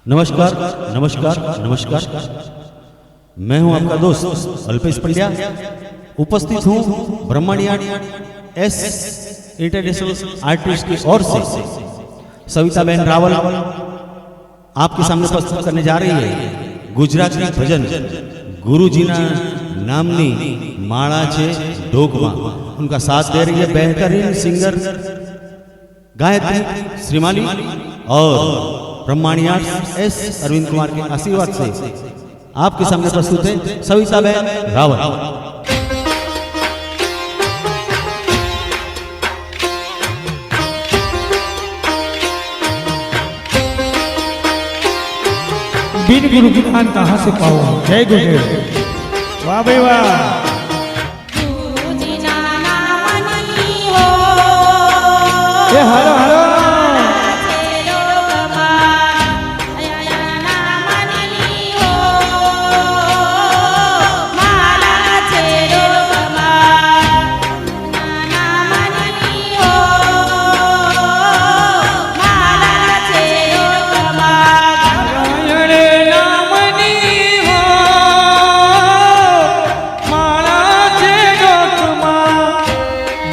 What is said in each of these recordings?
नमस्कार नमस्कार नमस्कार। मैं हूं आपका दोस्त अल्पेश पंड्या। उपस्थित हूं ब्रह्मणियाण एस इंटरनेशनल आर्टिस्ट की ओर से सविताबेन रावल आपके सामने प्रस्तुत करने जा रही है गुजराती भजन गुरुजीना नामनी माला छे ढोकमा। उनका साथ दे रही है बेहतरीन सिंगर गायत्री श्रीमाली और ब्रह्मणियाण एस अरविंद कुमार के आशीर्वाद से आपके सामने प्रस्तुत है सविताबेन रावल। बिन गुरु की खान कहाँ से पाओ। जय गुरुदेव। वाह भाई वाह। Hello hello.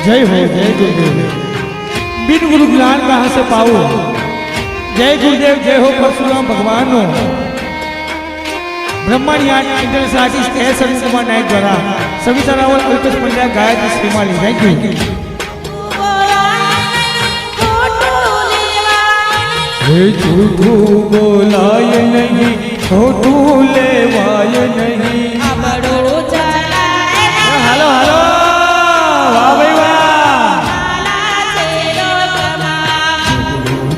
जय हो जय गुरुदेव। बिन गुरु ज्ञान कहाँ से पाओ। जय गुरुदेव। जय हो परशुराम भगवान हो। ब्रह्मणियाण international artist S Arvind Kumar Nayak द्वारा सविता रावल अल्पेश पंड्या गायत्री श्रीमाली। Thank you. झूठू बोलाय नहीं खोटू लेवाय नहीं। Hello hello.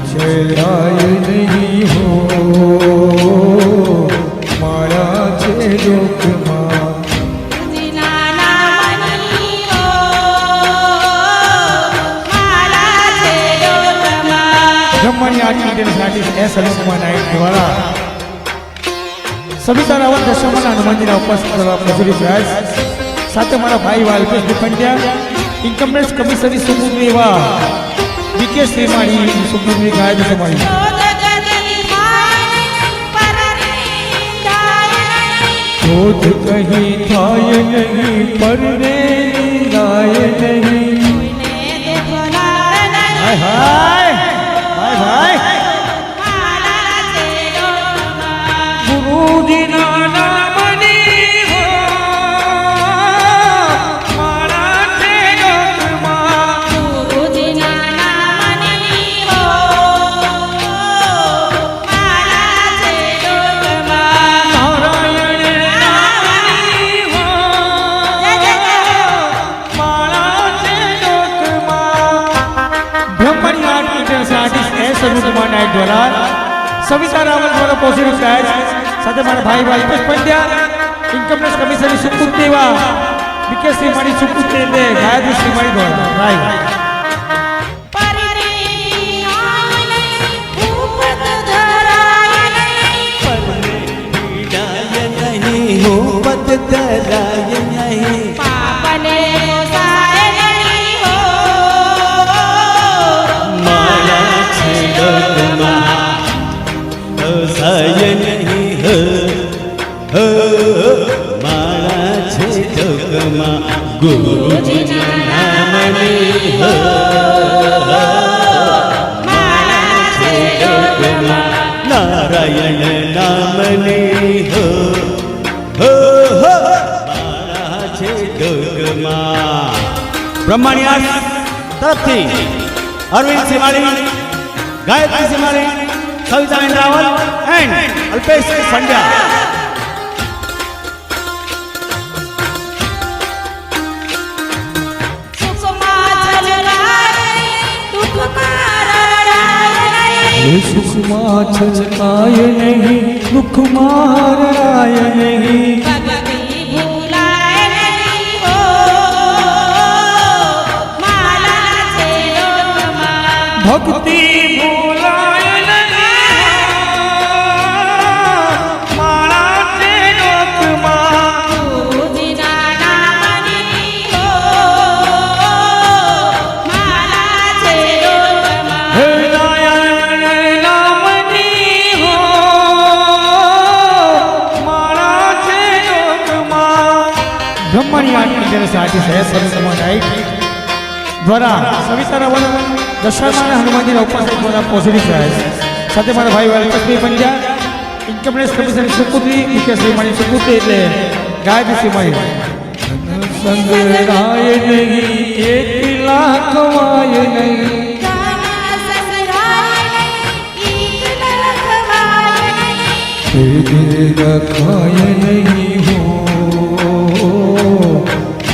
चलाय नहीं हो मारा छे लोकमा। ब्रह्मणियाण international artist S Arvind Kumar Nayak द्वारा सविता रावल दशमना हनुमान जी उपस्थित मजूरी प्रयास साथ हमारा भाई अल्पेश पंड्या इनकम टैक्स कमिश्नरी सुपुत्री बीके श्रीमाली सुपुत्री गायत्री श्रीमाली। क्रोध कहीं थाय नहीं पर गाय नहीं। हाय हाय हाय हाय। गुरु जी नाना मनी हो मारा छे लोकमा। गुरु जी नाना मनी हो मारा छे लोकमा। नारायण नामनी हो मारा छे लोकमा। ब्रह्मणियाण international artist S Arvind Kumar Nayak द्वारा सविता रावल द्वारा पॉजिटिव गायक साथ हमारा भाई अल्पेश पंड्या इनकम टैक्स कमिश्नरी सुपुत्री बीके श्रीमाली सुपुत्री गायत्री श्रीमाली द्वारा राय। गुरु जी नामनी हो माला छे लोकमा। नारायण नामनी हो माला छे लोकमा। ब्रह्मणियाण तरफ थी अरविंद श्रीमाली गायत्री श्रीमाली सविताबेन रावल एंड अल्पेश पंड्या। सुखमा छलकाय नहीं दुख माराय नहीं। भक्ति भूलाय नहीं हो माला छे लोकमा। भक्ति भूलाय नहीं माला छे लोकमा। गुरु जी नाना मनी हो माला छे लोकमा। नारायण नामनी हो આર્ટિસ્ટ એસ હનુમાન નાઈક દ્વારા સવિતા રાવલ દશામાના હનુમાનજીના ઉપાસક દ્વારા પહોંચી રહ્યા છે. સાથે મારા ભાઈ અલ્પેશભાઈ પંડ્યા ઇન્કમ ટેક્સ કમિશનર સુપુત્રી મુખ્યશ્રી મારી સુપુત્રી એટલે ગાયત્રી મારી સંગરાય નહીં એકલા કવાય નહીં રખાય નહીં હો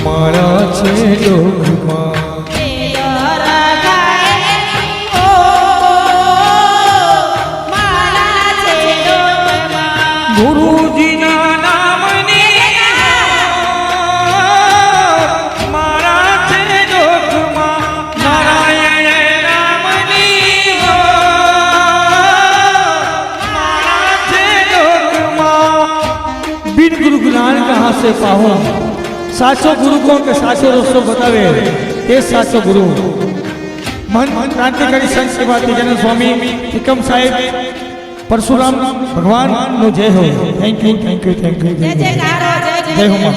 મારા છે લોકમાં ગુરુજીના નામની મારા છે લોકમાં નારાયણ નામની મારા છે લોકમાં बिन गुरु ज्ञान कहाँ से पाऊं साचो गुरु को के साचो रस्तो बतावे ते साचो गुरु मन क्रांतिकारी संत सेवा तेजानंद स्वामी टिकम साहेब परशुराम भगवान नो जय हो. थैंक यू जय हो मां.